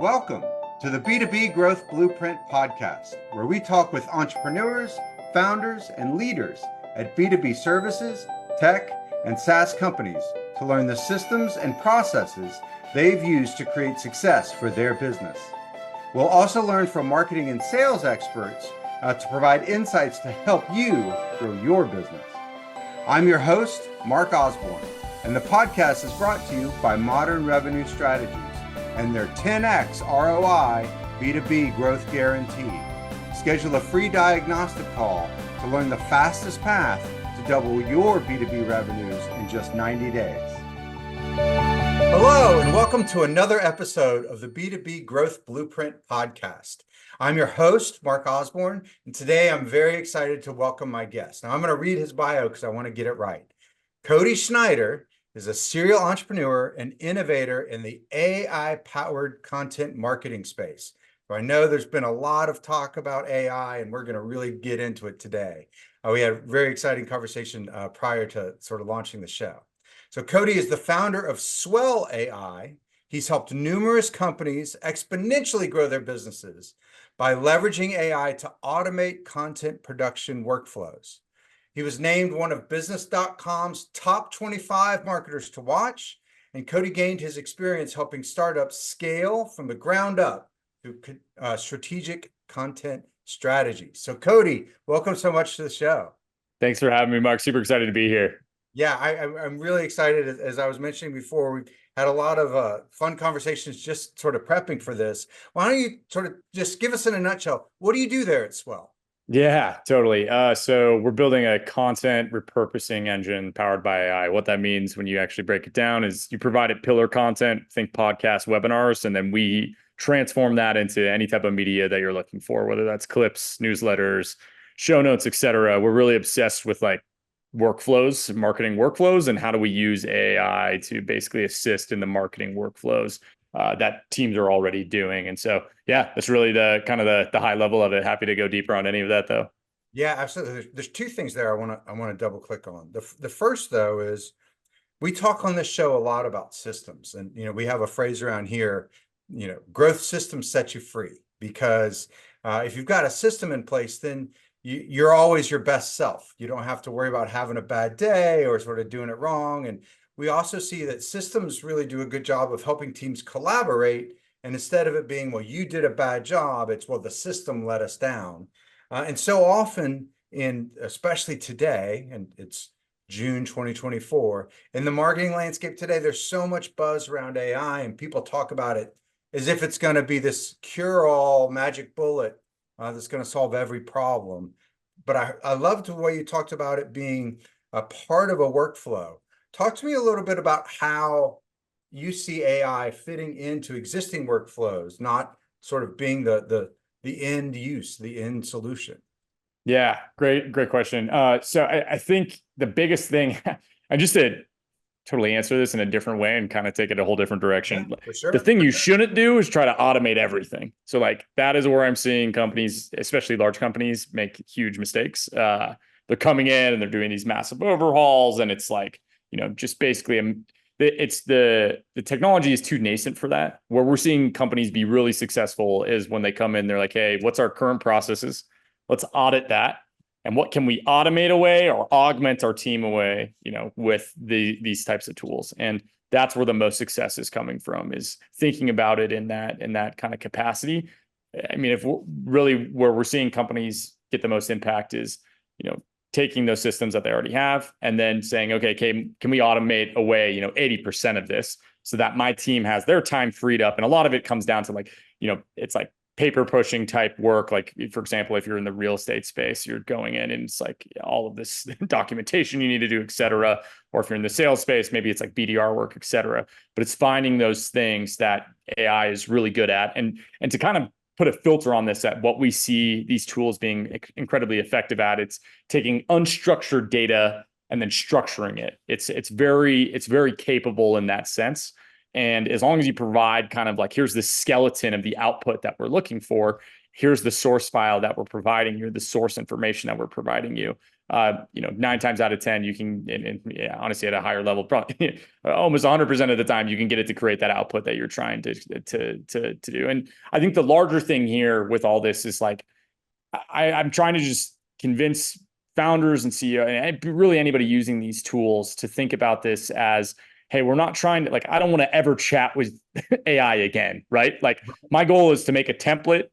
welcome to the B2B Growth Blueprint podcast, where we talk with entrepreneurs, founders, and leaders at B2B services, tech, and SaaS companies to learn the systems and processes they've used to create success for their business. We'll also learn from marketing and sales experts to provide insights to help you grow your business. I'm your host, Mark Osborne, and the podcast is brought to you by Modern Revenue Strategies and their 10x ROI B2B growth guarantee. Schedule a free diagnostic call to learn the fastest path to double your B2B revenues in just 90 days. Hello, and welcome to another episode of the B2B Growth Blueprint podcast. I'm your host, Mark Osborne, and today I'm very excited to welcome my guest. Now, I'm going to read his bio because I want to get it right. Cody Schneider is a serial entrepreneur and innovator in the AI-powered content marketing space. So I know there's been a lot of talk about AI, and we're going to really get into it today. We had a very exciting conversation prior to sort of launching the show. So Cody is the founder of Swell AI. He's helped numerous companies exponentially grow their businesses by leveraging AI to automate content production workflows. He was named one of Business.com's top 25 marketers to watch, and Cody gained his experience helping startups scale from the ground up through strategic content strategy. So Cody, welcome so much to the show. Thanks for having me, Mark. Super excited to be here. Yeah, I'm really excited. As I was mentioning before, we've had a lot of fun conversations just sort of prepping for this. Why don't you sort of just give us in a nutshell, what do you do there at Swell? Yeah, totally. So we're building a content repurposing engine powered by AI. What that means when you actually break it down is you provide it pillar content, think podcasts, webinars, and then we transform that into any type of media that you're looking for, whether that's clips, newsletters, show notes, etc. We're really obsessed with like workflows, marketing workflows, and how do we use AI to basically assist in the marketing workflows that teams are already doing. And so, yeah, that's really the kind of the high level of it. Happy to go deeper on any of that, though. Yeah, absolutely. There's two things there I want to double click on. The first, though, is we talk on this show a lot about systems, and we have a phrase around here. Growth systems set you free, because if you've got a system in place, then you're always your best self. You don't have to worry about having a bad day or sort of doing it wrong. And we also see that systems really do a good job of helping teams collaborate. And instead of it being, well, you did a bad job, it's, well, the system let us down. And so often, especially today, and it's June 2024, in the marketing landscape today, there's so much buzz around AI, and people talk about it as if it's going to be this cure-all magic bullet that's going to solve every problem. But I loved the way you talked about it being a part of a workflow. Talk to me a little bit about how you see AI fitting into existing workflows, not sort of being the end use, the end solution. Yeah, great question. So I think the biggest thing, I just did totally answer this in a different way and kind of take it a whole different direction. Yeah, for sure. The thing you shouldn't do is try to automate everything. So like that is where I'm seeing companies, especially large companies, make huge mistakes. They're coming in and they're doing these massive overhauls, and it's like, just basically it's the technology is too nascent for that. Where we're seeing companies be really successful is when they come in, they're like, hey, what's our current processes? Let's audit that. And what can we automate away or augment our team away, with these types of tools? And that's where the most success is coming from, is thinking about it in that kind of capacity. I mean, if really where we're seeing companies get the most impact is, taking those systems that they already have and then saying, okay, can we automate away, 80% of this so that my team has their time freed up? And a lot of it comes down to like, it's like paper pushing type work. Like, for example, if you're in the real estate space, you're going in and it's like all of this documentation you need to do, et cetera. Or if you're in the sales space, maybe it's like BDR work, et cetera. But it's finding those things that AI is really good at, and to kind of put a filter on this at what we see these tools being incredibly effective at. It's taking unstructured data and then structuring it. It's very capable in that sense. And as long as you provide kind of like, here's the skeleton of the output that we're looking for, here's the source file that we're providing you, the source information that we're providing you, 9 times out of 10, you can, and yeah, honestly, at a higher level, probably almost 100% of the time, you can get it to create that output that you're trying to do. And I think the larger thing here with all this is like, I'm trying to just convince founders and CEO and really anybody using these tools to think about this as, hey, we're not trying to, like, I don't want to ever chat with AI again, right? Like, my goal is to make a template,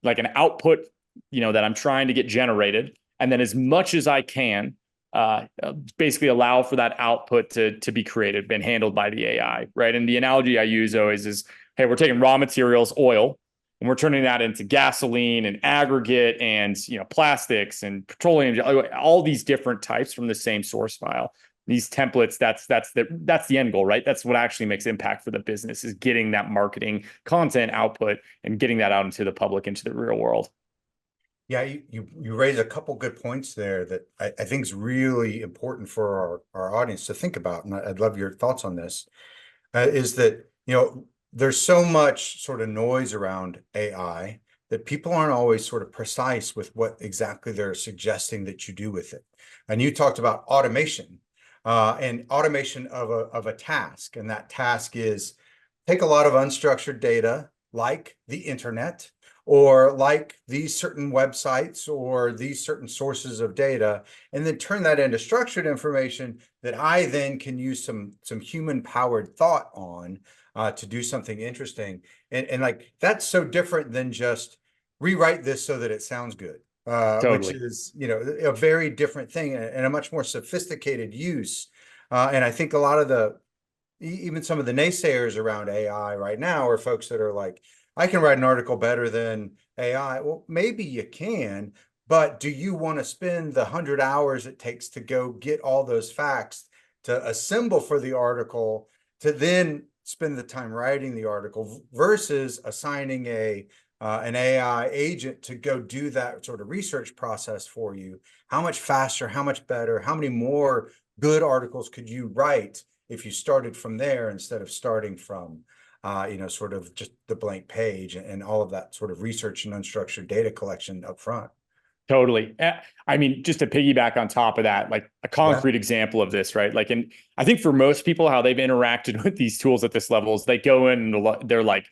like an output, that I'm trying to get generated. And then as much as I can, basically allow for that output to be created and handled by the AI, right? And the analogy I use always is, hey, we're taking raw materials, oil, and we're turning that into gasoline and aggregate and plastics and petroleum, all these different types from the same source file. These templates, that's the end goal, right? That's what actually makes impact for the business, is getting that marketing content output and getting that out into the public, into the real world. Yeah, you raise a couple good points there that I think is really important for our audience to think about, and I'd love your thoughts on this. Is that, there's so much sort of noise around AI that people aren't always sort of precise with what exactly they're suggesting that you do with it. And you talked about automation, and automation of a task, and that task is take a lot of unstructured data like the internet, or like these certain websites or these certain sources of data, and then turn that into structured information that I then can use some human powered thought on, to do something interesting. And like, that's so different than just rewrite this so that it sounds good, which Totally. is, a very different thing and a much more sophisticated use. And I think a lot of even some of the naysayers around AI right now are folks that are like, I can write an article better than AI. Well, maybe you can, but do you want to spend the 100 hours it takes to go get all those facts to assemble for the article, to then spend the time writing the article, versus assigning an AI agent to go do that sort of research process for you? How much faster, how much better, how many more good articles could you write if you started from there instead of starting from sort of just the blank page and all of that sort of research and unstructured data collection up front? Totally. I mean, just to piggyback on top of that, like a Yeah, concrete example of this, right? Like, and I think for most people, how they've interacted with these tools at this level is they go in and they're like,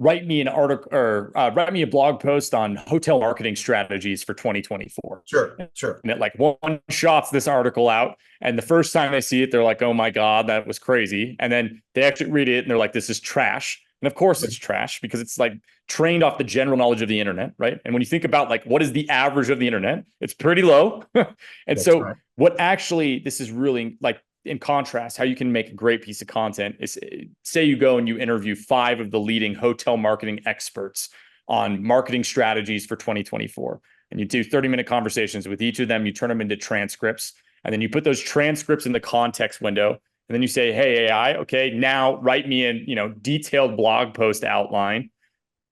write me an article, or write me a blog post on hotel marketing strategies for 2024. sure, And sure. it like one shots this article out. And the first time they see it, they're like, oh my God, that was crazy. And then they actually read it and they're like, this is trash. And of course it's trash, because it's like trained off the general knowledge of the internet, right? And when you think about like what is the average of the internet, it's pretty low. And That's so right. what actually, this is really like, in contrast, how you can make a great piece of content is, say you go and you interview 5 of the leading hotel marketing experts on marketing strategies for 2024. And you do 30-minute conversations with each of them, you turn them into transcripts, and then you put those transcripts in the context window. And then you say, hey, AI, okay, now write me a detailed blog post outline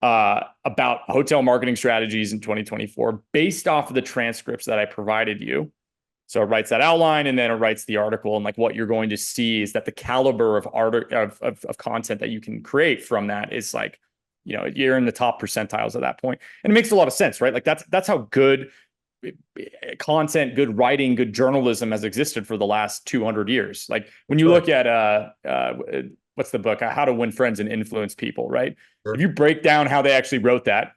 about hotel marketing strategies in 2024 based off of the transcripts that I provided you. So it writes that outline, and then it writes the article. And like, what you're going to see is that the caliber of art of content that you can create from that is like, you're in the top percentiles at that point. And it makes a lot of sense, right? Like that's how good content, good writing, good journalism has existed for the last 200 years. Like when you Sure, look at what's the book, How to Win Friends and Influence People, right? If sure. you break down how they actually wrote that,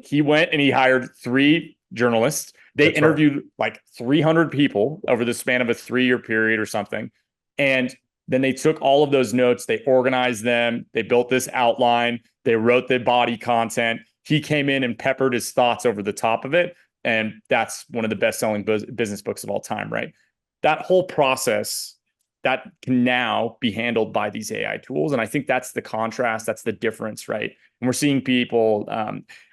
he went and he hired 3 journalists. They That's right. interviewed like 300 people over the span of a 3-year period or something. And then they took all of those notes, they organized them, they built this outline, they wrote the body content. He came in and peppered his thoughts over the top of it. And that's one of the best-selling business books of all time, right? That whole process, that can now be handled by these AI tools. And I think that's the contrast, that's the difference, right? And we're seeing people,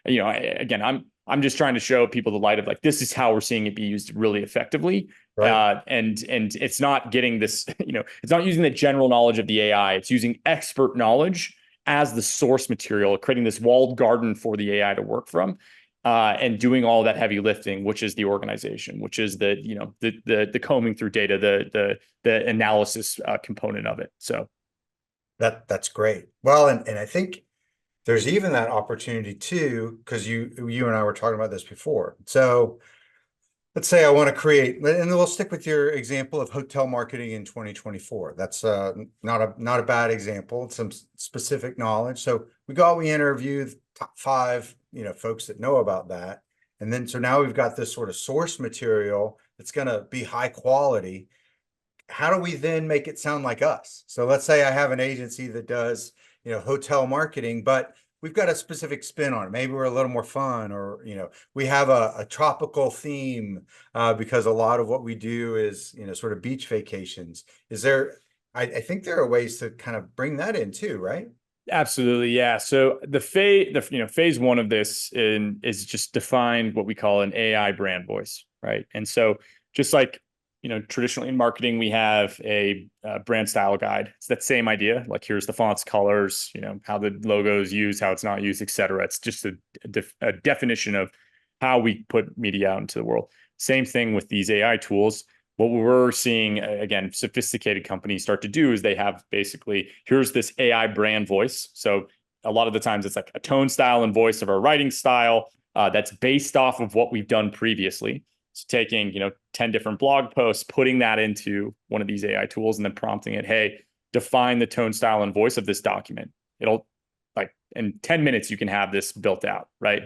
again, I'm just trying to show people the light of like, this is how we're seeing it be used really effectively. Right. And it's not getting this, it's not using the general knowledge of the AI. It's using expert knowledge as the source material, creating this walled garden for the AI to work from. And doing all that heavy lifting, which is the organization, which is the combing through data, the analysis component of it. So That's great. Well, and I think there's even that opportunity too, because you and I were talking about this before. So let's say I want to create, and we'll stick with your example of hotel marketing in 2024. That's not a bad example. It's some specific knowledge. So we go out, we interview the top five, folks that know about that. And then so now we've got this sort of source material that's going to be high quality. How do we then make it sound like us? So let's say I have an agency that does, hotel marketing, but we've got a specific spin on it. Maybe we're a little more fun, or, we have a tropical theme, because a lot of what we do is, sort of beach vacations. I think there are ways to kind of bring that in too, right? Absolutely, yeah. So phase one of this is just define what we call an AI brand voice, right? And so just like traditionally in marketing, we have a brand style guide. It's that same idea. Like here's the fonts, colors, how the logo is used, how it's not used, etc. It's just a definition of how we put media out into the world. Same thing with these AI tools. What we're seeing, again, sophisticated companies start to do is they have basically, here's this AI brand voice. So a lot of the times it's like a tone, style, and voice of our writing style that's based off of what we've done previously. So taking, 10 different blog posts, putting that into one of these AI tools and then prompting it, hey, define the tone, style, and voice of this document. It'll, like, in 10 minutes, you can have this built out, right?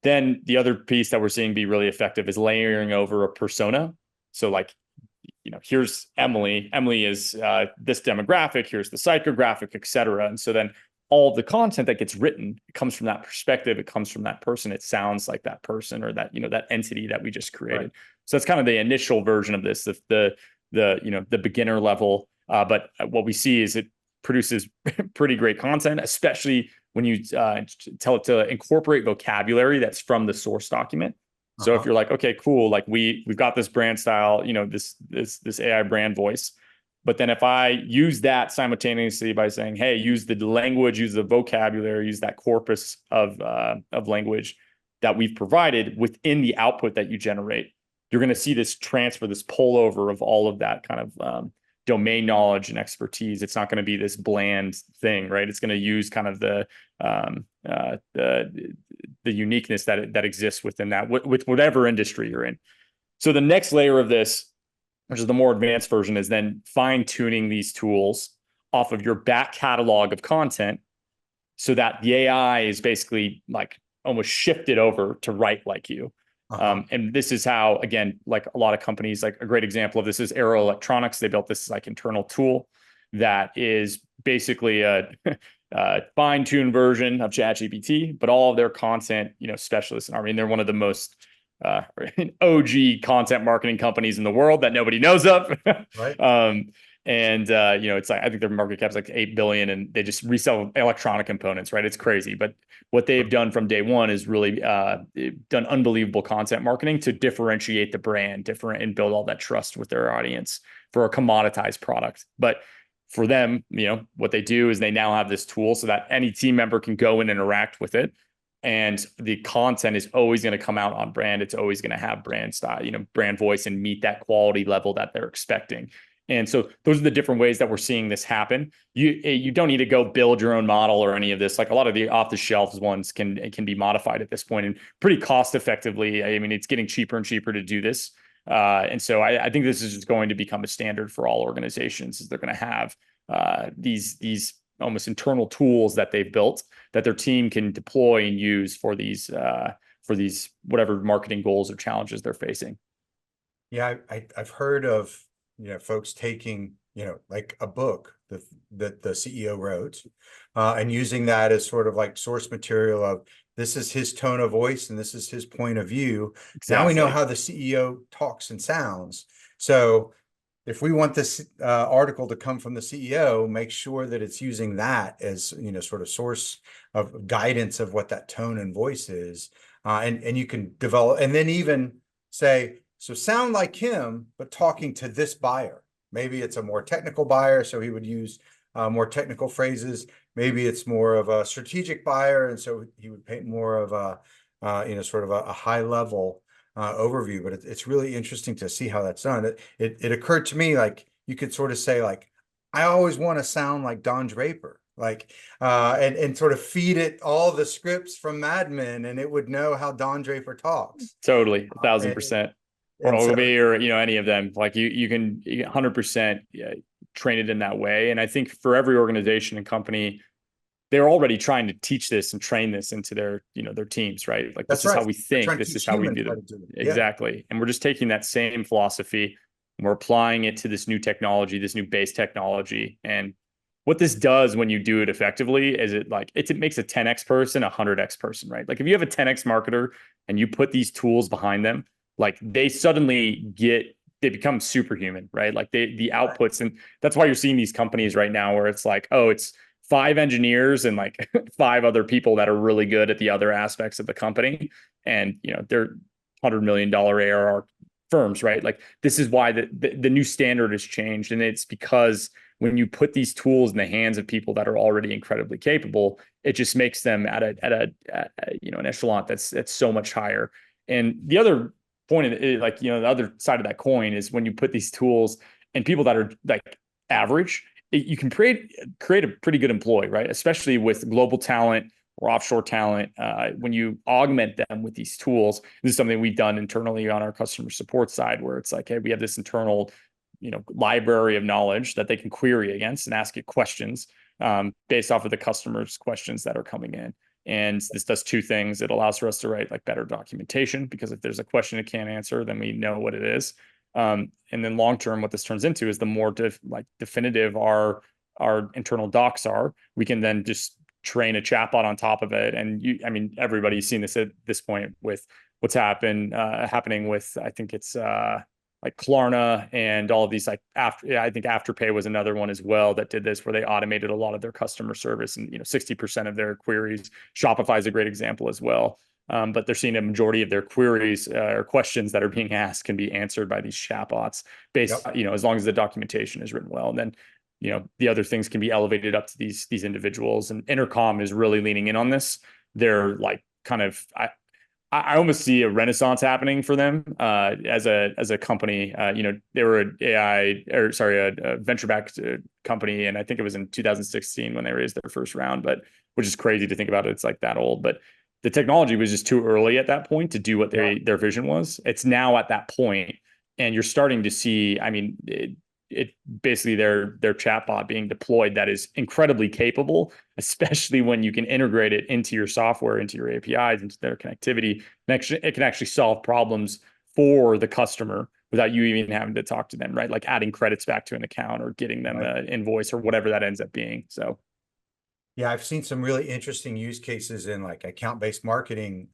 Then the other piece that we're seeing be really effective is layering over a persona. So like, here's Emily. Emily is this demographic. Here's the psychographic, et cetera. And so then all the content that gets written, it comes from that perspective. It comes from that person. It sounds like that person or that, that entity that we just created. Right. So that's kind of the initial version of this, the beginner level. But what we see is it produces pretty great content, especially when you tell it to incorporate vocabulary that's from the source document. So if you're like, okay, cool, like we've got this brand style, this AI brand voice, but then if I use that simultaneously by saying, hey, use the language, use the vocabulary, use that corpus of language that we've provided within the output that you generate, you're going to see this transfer, this pullover of all of that kind of domain knowledge and expertise. It's not going to be this bland thing, right? It's going to use kind of the uniqueness that exists within that with whatever industry you're in. So the next layer of this, which is the more advanced version, is then fine tuning these tools off of your back catalog of content so that the AI is basically like almost shifted over to write like you. And this is how, again, like a lot of companies, like a great example of this is Arrow Electronics. They built this like internal tool that is basically a fine-tuned version of ChatGPT, but all of their content, specialists. I mean, they're one of the most OG content marketing companies in the world that nobody knows of. Right. It's like, I think their market cap is like 8 billion and they just resell electronic components, right? It's crazy. But what they've done from day one is really done unbelievable content marketing to differentiate the brand, and build all that trust with their audience for a commoditized product. But for them, what they do is they now have this tool so that any team member can go and interact with it. And the content is always going to come out on brand. It's always going to have brand style, brand voice, and meet that quality level that they're expecting. And so those are the different ways that we're seeing this happen. You don't need to go build your own model or any of this. Like a lot of the off-the-shelf ones can be modified at this point and pretty cost effectively. I mean, it's getting cheaper and cheaper to do this. And so I think this is just going to become a standard for all organizations. Is they're going to have these almost internal tools that they've built that their team can deploy and use for these whatever marketing goals or challenges they're facing. Yeah, I've heard of folks taking like a book that the CEO wrote and using that as sort of like source material of this is his tone of voice and this is his point of view. Exactly. Now we know how the CEO talks and sounds. So if we want this article to come from the CEO, make sure that it's using that as sort of source of guidance of what that tone and voice is, and you can develop and then even say, so sound like him, but talking to this buyer. Maybe it's a more technical buyer, so he would use more technical phrases. Maybe it's more of a strategic buyer, and so he would paint more of a sort of a high level overview. But it's really interesting to see how that's done. It occurred to me like you could sort of say like, I always want to sound like Don Draper. like, and sort of feed it all the scripts from Mad Men, and it would know how Don Draper talks. Totally, a thousand And, percent. Or and so, Ogilvy, or any of them. Like you can 100% train it in that way. And I think for every organization and company, they're already trying to teach this and train this into their their teams, right? Like, this that's is how right. we They're think, trying to this is teach how we humans do how the to do it. Yeah, exactly. And we're just taking that same philosophy and we're applying it to this new technology, this new base technology. And what this does when you do it effectively is it makes a 10x person a 100x person, right? Like, if you have a 10x marketer and you put these tools behind them, like, they become superhuman, right? Like, the right. outputs. And that's why you're seeing these companies right now where it's like, oh, it's 5 engineers and like 5 other people that are really good at the other aspects of the company. And, they're $100 million ARR firms, right? Like, this is why the new standard has changed. And it's because when you put these tools in the hands of people that are already incredibly capable, it just makes them at an echelon that's so much higher. And the other point of it, like, the other side of that coin is when you put these tools and people that are like average, you can create a pretty good employee, right? Especially with global talent or offshore talent. When you augment them with these tools, this is something we've done internally on our customer support side, where it's like, hey, we have this internal, library of knowledge that they can query against and ask it questions based off of the customer's questions that are coming in. And this does two things. It allows for us to write like better documentation, because if there's a question it can't answer, then we know what it is. And then long term, what this turns into is the more definitive our internal docs are, we can then just train a chatbot on top of it. And everybody's seen this at this point with what's happening with, I think it's like Klarna and all of these, like, I think Afterpay was another one as well that did this, where they automated a lot of their customer service and 60% of their queries. Shopify is a great example as well. But they're seeing a majority of their queries or questions that are being asked can be answered by these chatbots based, Yep. as long as the documentation is written well. And then, the other things can be elevated up to these individuals. And Intercom is really leaning in on this. They're like kind of, I almost see a renaissance happening for them as a company. They were a venture-backed company, and I think it was in 2016 when they raised their first round. But which is crazy to think about. It's like that old, but the technology was just too early at that point to do what their vision was. It's now at that point, and you're starting to see. It basically their chatbot being deployed that is incredibly capable, especially when you can integrate it into your software, into your APIs, into their connectivity. It can actually solve problems for the customer without you even having to talk to them, right? Like adding credits back to an account or getting them an invoice or whatever that ends up being. So Yeah, I've seen some really interesting use cases in like account-based marketing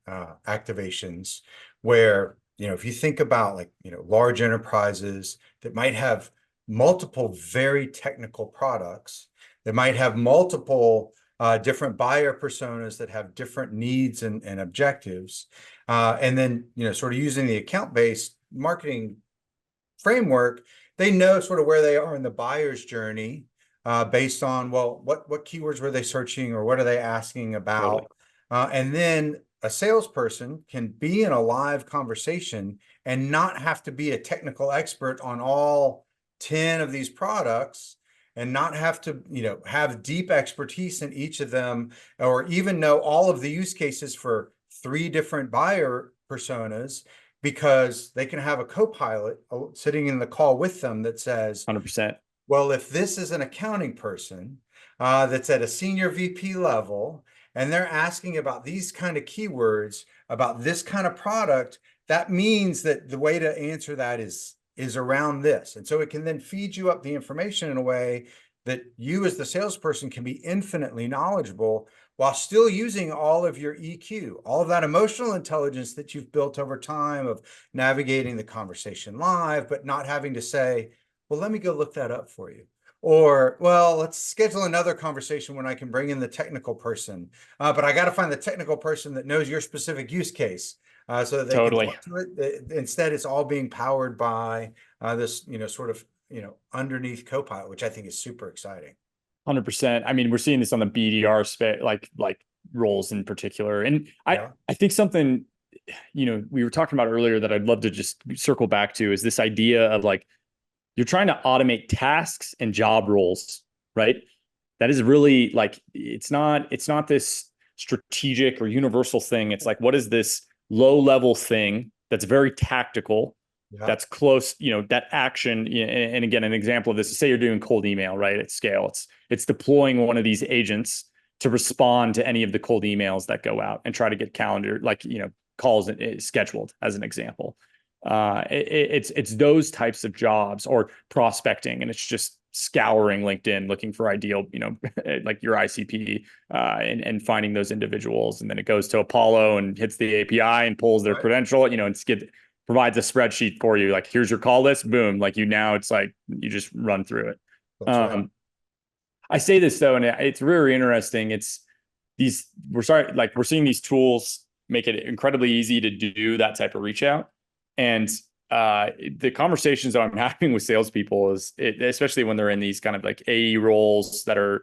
activations where, if you think about like, large enterprises that might have multiple very technical products, that might have multiple different buyer personas that have different needs and objectives. And then, sort of using the account-based marketing framework, they know sort of where they are in the buyer's journey based on, well, what keywords were they searching or what are they asking totally. about? And then a salesperson can be in a live conversation and not have to be a technical expert on all 10 of these products and not have to, have deep expertise in each of them, or even know all of the use cases for 3 different buyer personas, because they can have a co-pilot sitting in the call with them that says, 100%. well, if this is an accounting person that's at a senior VP level and they're asking about these kind of keywords about this kind of product, that means that the way to answer that is around this. And so it can then feed you up the information in a way that you as the salesperson can be infinitely knowledgeable while still using all of your EQ, all of that emotional intelligence that you've built over time of navigating the conversation live, but not having to say, well, let me go look that up for you. Or, well, let's schedule another conversation when I can bring in the technical person. But I got to find the technical person that knows your specific use case so that they can Totally. talk to it. Instead, it's all being powered by this, sort of, underneath Copilot, which I think is super exciting. 100%. We're seeing this on the BDR space, like roles in particular. And Yeah. I think something, we were talking about earlier that I'd love to just circle back to is this idea of like, you're trying to automate tasks and job roles, right? that is really like, it's not this strategic or universal thing. It's like, what is this low level thing that's very tactical, Yeah. that's close, that action. And again, an example of this is, say you're doing cold email, right, at scale. It's deploying one of these agents to respond to any of the cold emails that go out and try to get calendar, like, calls scheduled, as an example. It's those types of jobs, or prospecting, and it's just scouring LinkedIn looking for ideal, like your ICP, and finding those individuals. And then it goes to Apollo and hits the API and pulls their Right. credential, and provides a spreadsheet for you. Like, here's your call list, boom. Like, now it's like, you just run through it. That's right. I say this though, and it's very interesting. We're seeing these tools make it incredibly easy to do that type of reach out. And the conversations that I'm having with salespeople especially when they're in these kind of like AE roles that are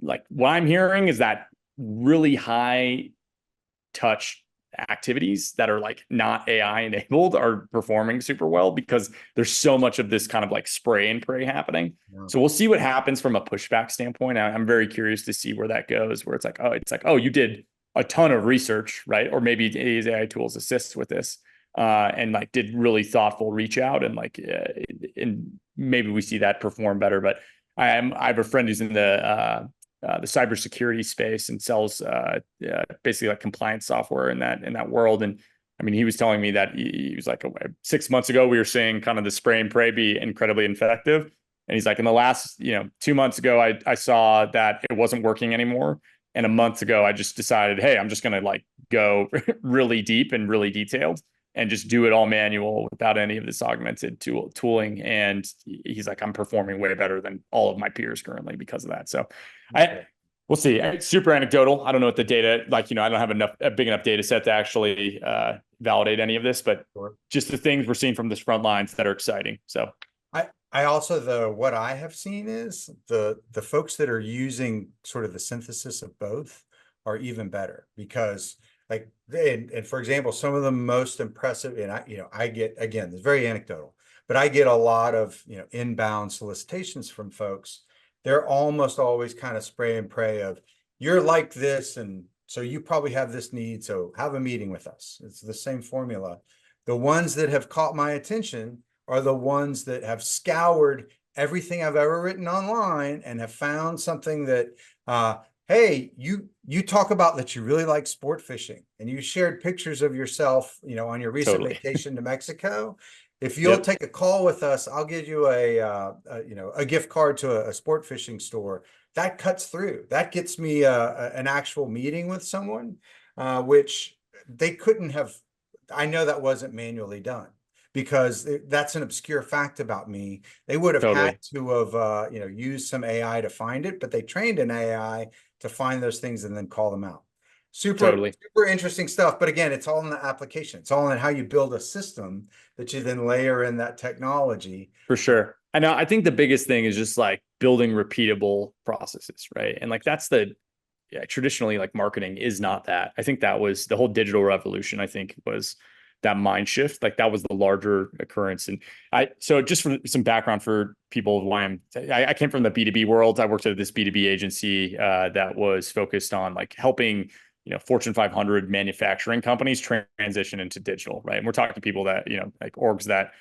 like, what I'm hearing is that really high touch activities that are like not AI enabled are performing super well, because there's so much of this kind of like spray and pray happening. Yeah. So we'll see what happens from a pushback standpoint. I'm very curious to see where that goes, where it's like, oh, you did a ton of research, right? Or maybe these AI tools assist with this, and like did really thoughtful reach out, and like, and maybe we see that perform better. But I have a friend who's in the cybersecurity space and sells basically like compliance software in that world. And I mean, he was telling me that he was like, 6 months ago, we were seeing kind of the spray and pray be incredibly effective. And he's like, in the last, 2 months ago, I saw that it wasn't working anymore. And a month ago, I just decided, hey, I'm just going to like go really deep and really detailed and just do it all manual without any of this augmented tooling. And he's like, I'm performing way better than all of my peers currently because of that. So we'll see. It's super anecdotal. I don't know what the data, like, I don't have a big enough data set to actually validate any of this, but Sure. just the things we're seeing from this front lines that are exciting. So I also, though, what I have seen is the folks that are using sort of the synthesis of both are even better, because like, and for example, some of the most impressive, and I get, again, it's very anecdotal, but I get a lot of, inbound solicitations from folks. They're almost always kind of spray and pray of, you're like this, and so you probably have this need, so have a meeting with us. It's the same formula. The ones that have caught my attention are the ones that have scoured everything I've ever written online and have found something that, hey, you talk about that you really like sport fishing, and you shared pictures of yourself, on your recent vacation to Mexico. If you'll take a call with us, I'll give you a gift card to a sport fishing store. That cuts through. That gets me an actual meeting with someone, which they couldn't have. I know that wasn't manually done, because that's an obscure fact about me. They would have had to have, used some AI to find it, but they trained an AI to find those things and then call them out. Super interesting stuff. But again, it's all in the application. It's all in how you build a system that you then layer in that technology. For sure. I know. I think the biggest thing is just like building repeatable processes, right? And like, that's traditionally, like, marketing is not that. I think that was the whole digital revolution. I think was that mind shift. Like, that was the larger occurrence. And so just for some background for people, why I came from the B2B world. I worked at this B2B agency that was focused on like helping, Fortune 500 manufacturing companies transition into digital, right? And we're talking to people that, like orgs that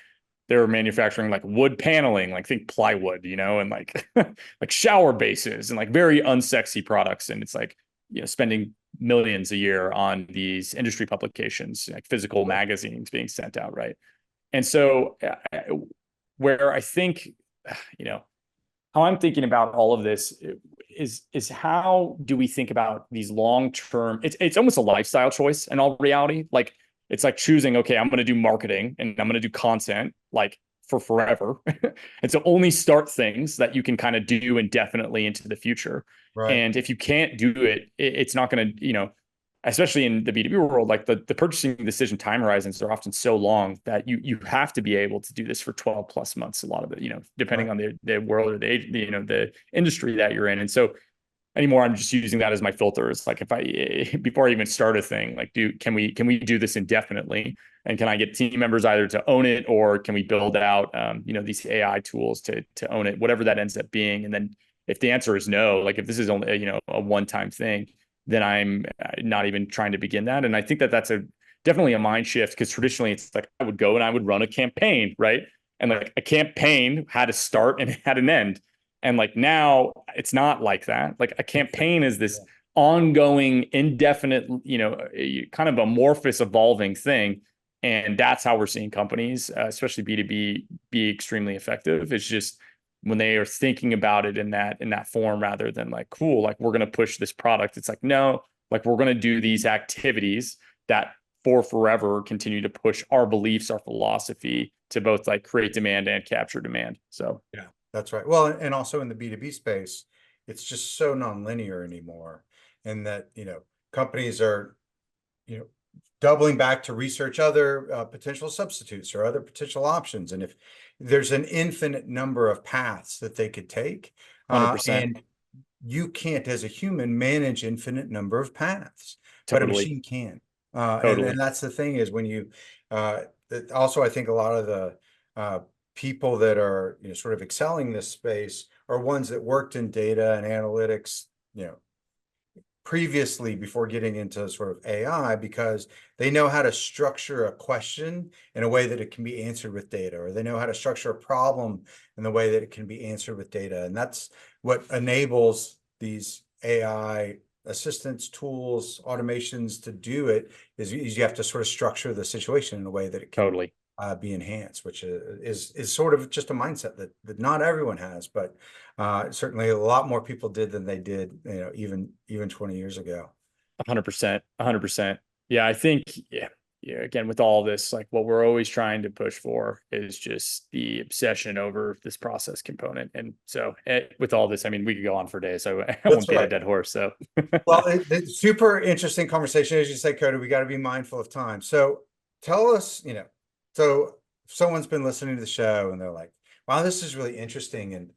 they're manufacturing like wood paneling, like think plywood, and like like shower bases and like very unsexy products. And it's like, spending millions a year on these industry publications, like physical magazines being sent out, right? And so where I think, how I'm thinking about all of this is how do we think about these long-term, it's almost a lifestyle choice in all reality. Like, it's like choosing, okay, I'm going to do marketing and I'm going to do content like for forever. And so only start things that you can kind of do indefinitely into the future. Right. And if you can't do it, it's not going to, especially in the B2B world, like the purchasing decision time horizons are often so long that you have to be able to do this for 12 plus months, a lot of it, depending on the world or the industry that you're in. And so anymore. I'm just using that as my filter. It's like if I before I even start a thing, like can we do this indefinitely? And can I get team members either to own it, or can we build out these AI tools to own it, whatever that ends up being? And then if the answer is no, like if this is only a one-time thing, then I'm not even trying to begin that. And I think that that's definitely a mind shift, because traditionally it's like I would go and I would run a campaign, right? And like a campaign had a start and it had an end. And like now it's not like that. Like a campaign is this ongoing, indefinite, kind of amorphous, evolving thing. And that's how we're seeing companies, especially B2B, be extremely effective. It's just when they are thinking about it in that form, rather than like, cool, like we're going to push this product. It's like, no, like we're going to do these activities that for forever continue to push our beliefs, our philosophy, to both like create demand and capture demand. So Yeah, that's right. Well, and also in the B2B space, it's just so nonlinear anymore. And that, companies are, you know, doubling back to research other potential substitutes or other potential options. And if there's an infinite number of paths that they could take, 100%. and you can't, as a human, manage infinite number of paths, but a Totally. machine can. And Totally. that's the thing, is when you, also, I think a lot of the people that are, sort of excelling this space are ones that worked in data and analytics, previously, before getting into sort of AI, because they know how to structure a question in a way that it can be answered with data, or they know how to structure a problem in the way that it can be answered with data. And that's what enables these AI assistance tools, automations to do it, is you have to sort of structure the situation in a way that it can Totally. be enhanced, which is sort of just a mindset that not everyone has, but certainly a lot more people did than they did, even 20 years ago. 100%. 100%. Yeah, I think, yeah, again, with all this, like what we're always trying to push for is just the obsession over this process component. And so with all this, I mean, we could go on for days, so I That's won't beat a right. dead horse. So Well, it's super interesting conversation. As you say, Cody, we got to be mindful of time. So tell us, so if someone's been listening to the show and they're like, wow, this is really interesting. And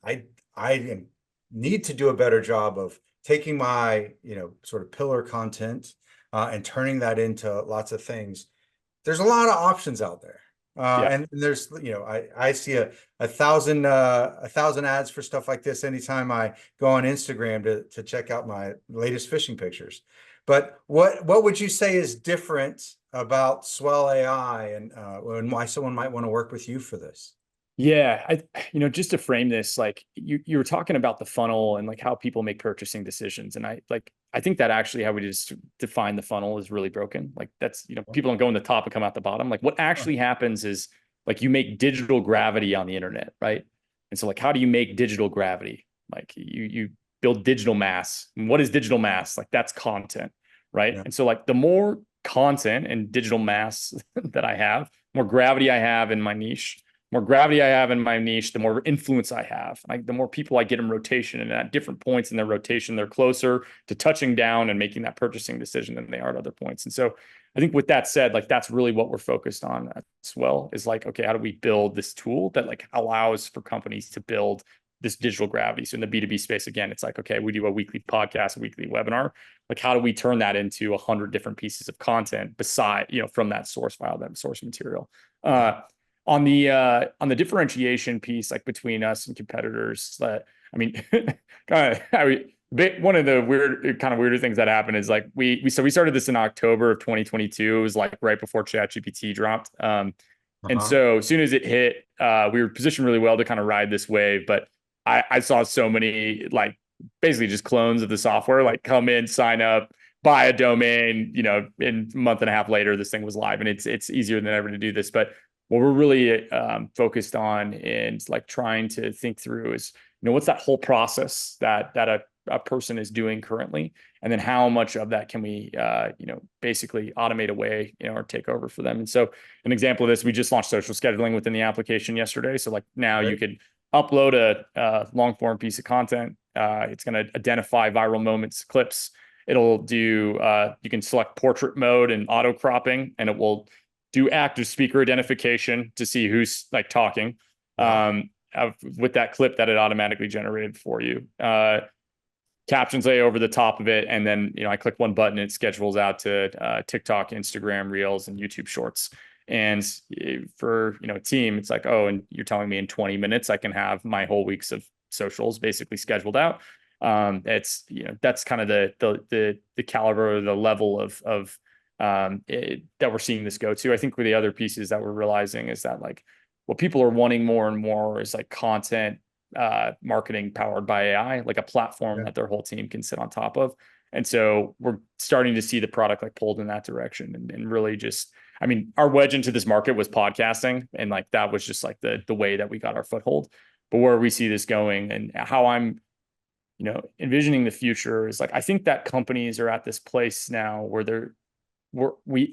I need to do a better job of taking my, sort of pillar content, and turning that into lots of things. There's a lot of options out there. yeah. And there's, I see a thousand ads for stuff like this anytime I go on Instagram to check out my latest fishing pictures. But what would you say is different about Swell AI, and why someone might want to work with you for this? Yeah, just to frame this, like you were talking about the funnel and like how people make purchasing decisions, and I think that actually how we just define the funnel is really broken. Like that's people don't go in the top and come out the bottom. Like what actually happens is like you make digital gravity on the internet, right? And so like how do you make digital gravity? Like you build digital mass. And what is digital mass? Like that's content, right? Yeah, And so like the more content and digital mass that I have, more gravity I have in my niche, more gravity I have in my niche, the more influence I have. Like the more people I get in rotation, and at different points in their rotation, they're closer to touching down and making that purchasing decision than they are at other points. And so I think with that said, like that's really what we're focused on as well, is like, okay, how do we build this tool that like allows for companies to build this digital gravity? So in the B2B space, again, it's like, okay, we do a weekly podcast, a weekly webinar. Like, how do we turn that into 100 different pieces of content beside, from that source file, that source material? On the differentiation piece, like between us and competitors, I mean, one of the weirder things that happened is like we started this in October of 2022. It was like right before ChatGPT dropped. And uh-huh. so as soon as it hit, we were positioned really well to kind of ride this wave. But I saw so many like basically just clones of the software like come in, sign up, buy a domain, in a month and a half later, this thing was live, and it's easier than ever to do this. But what we're really focused on and like trying to think through is, what's that whole process that a person is doing currently, and then how much of that can we, basically automate away, or take over for them. And so an example of this, we just launched social scheduling within the application yesterday. So like now you Great. could upload a long form piece of content. It's going to identify viral moments, clips. It'll do, you can select portrait mode and auto cropping, and it will do active speaker identification to see who's like talking, Wow. with that clip that it automatically generated for you. captions lay over the top of it, and then I click one button, it schedules out to TikTok, Instagram Reels, and YouTube Shorts. And for a team, it's like, oh, and you're telling me in 20 minutes I can have my whole weeks of socials basically scheduled out. It's that's kind of the caliber or the level of that we're seeing this go to. I think with the other pieces that we're realizing is that like what people are wanting more and more is like content marketing powered by AI, like a platform that their whole team can sit on top of. And so we're starting to see the product like pulled in that direction, and really just, I mean, our wedge into this market was podcasting, and like that was just like the way that we got our foothold. But where we see this going and how I'm envisioning the future is like, I think that companies are at this place now where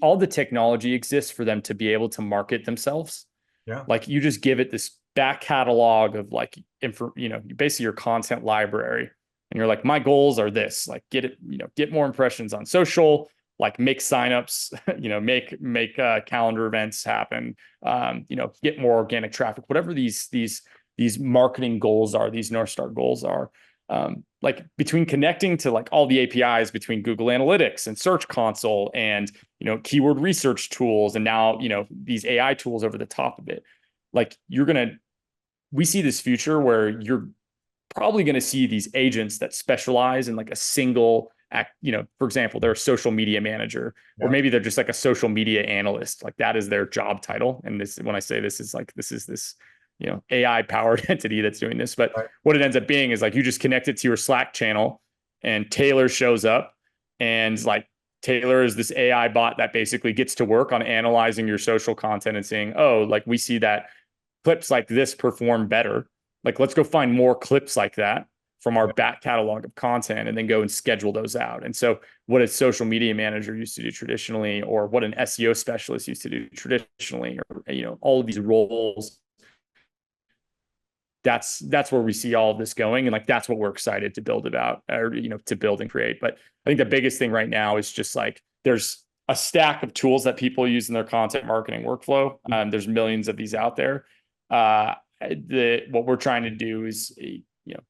all the technology exists for them to be able to market themselves. Yeah. Like you just give it this back catalog of like, basically your content library. And you're like, my goals are this, like get more impressions on social, like make signups, make calendar events happen, get more organic traffic, whatever these marketing goals are, these North Star goals are. Like between connecting to like all the APIs between Google Analytics and Search Console and keyword research tools, and now these AI tools over the top of it, like we see this future where you're probably going to see these agents that specialize in like a single act. For example, they're a social media manager, or maybe they're just like a social media analyst. Like that is their job title. And this, when I say this is this AI powered entity that's doing this. But what it ends up being is like you just connect it to your Slack channel, and Taylor shows up, and like Taylor is this AI bot that basically gets to work on analyzing your social content and saying, oh, like we see that clips like this perform better. Like, let's go find more clips like that from our back catalog of content, and then go and schedule those out. And so what a social media manager used to do traditionally, or what an SEO specialist used to do traditionally, or, all of these roles, that's where we see all of this going. And like, that's what we're excited to build about, or, to build and create. But I think the biggest thing right now is just like, there's a stack of tools that people use in their content marketing workflow. There's millions of these out there. What we're trying to do is,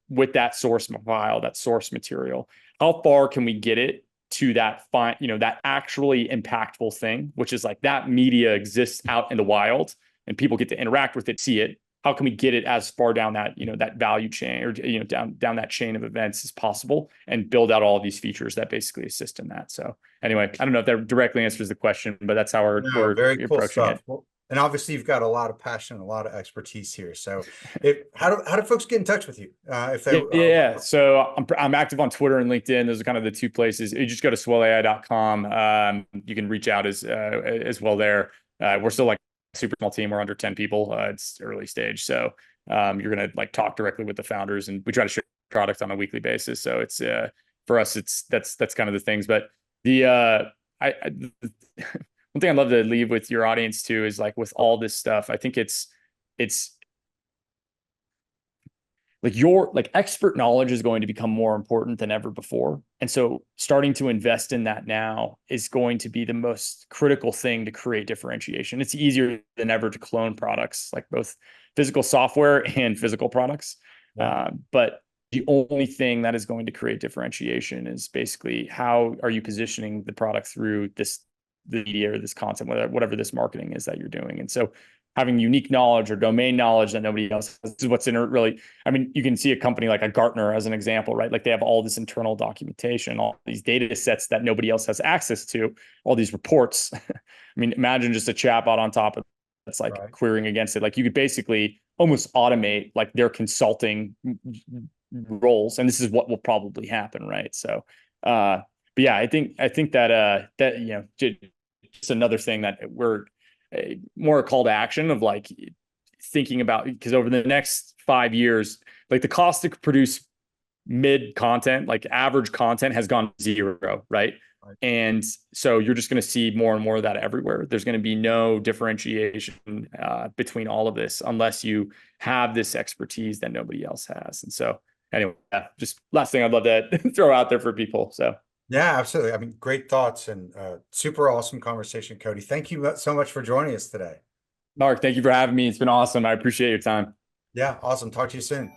with that source file, that source material, how far can we get it to that that actually impactful thing, which is like that media exists out in the wild and people get to interact with it, see it. How can we get it as far down that, that value chain, or, down that chain of events as possible, and build out all of these features that basically assist in that. So anyway, I don't know if that directly answers the question, but that's how we're very cool approaching stuff. it. Well, and obviously you've got a lot of passion, a lot of expertise here. So how do folks get in touch with you? If they So I'm active on Twitter and LinkedIn. Those are kind of the two places. You just go to swellai.com. You can reach out as well there. We're still like super small team. We're under 10 people. It's early stage. So you're going to like talk directly with the founders, and we try to share product on a weekly basis. So it's for us, that's kind of the things. But the one thing I'd love to leave with your audience too is like, with all this stuff, I think it's like your expert knowledge is going to become more important than ever before. And so starting to invest in that now is going to be the most critical thing to create differentiation. It's easier than ever to clone products, like both physical software and physical products. But the only thing that is going to create differentiation is basically how are you positioning the product through the media or this content, whatever this marketing is that you're doing. And so having unique knowledge or domain knowledge that nobody else has is what's in it really. I mean, you can see a company like a Gartner as an example, right? Like they have all this internal documentation, all these data sets that nobody else has access to, all these reports. I mean, imagine just a chatbot on top of that's like querying against it. Like you could basically almost automate like their consulting roles. And this is what will probably happen, right? So, but yeah, I think that just another thing that we're more a call to action of like thinking about, because over the next 5 years, like the cost to produce mid content, like average content, has gone zero, right? And so you're just going to see more and more of that everywhere. There's going to be no differentiation between all of this unless you have this expertise that nobody else has. And so anyway, just last thing I'd love to throw out there for people. So yeah, absolutely. I mean, great thoughts, and super awesome conversation, Cody. Thank you so much for joining us today. Mark, thank you for having me. It's been awesome. I appreciate your time. Yeah, awesome. Talk to you soon.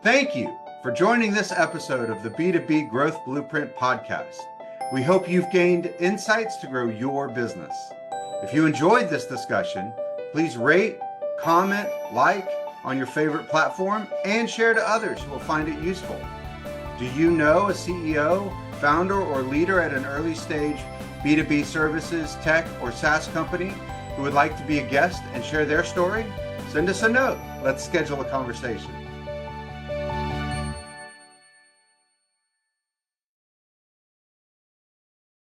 Thank you for joining this episode of the B2B Growth Blueprint podcast. We hope you've gained insights to grow your business. If you enjoyed this discussion, please rate, comment, like on your favorite platform, and share to others who will find it useful. Do you know a CEO, founder, or leader at an early stage B2B services, tech, or SaaS company who would like to be a guest and share their story? Send us a note. Let's schedule a conversation.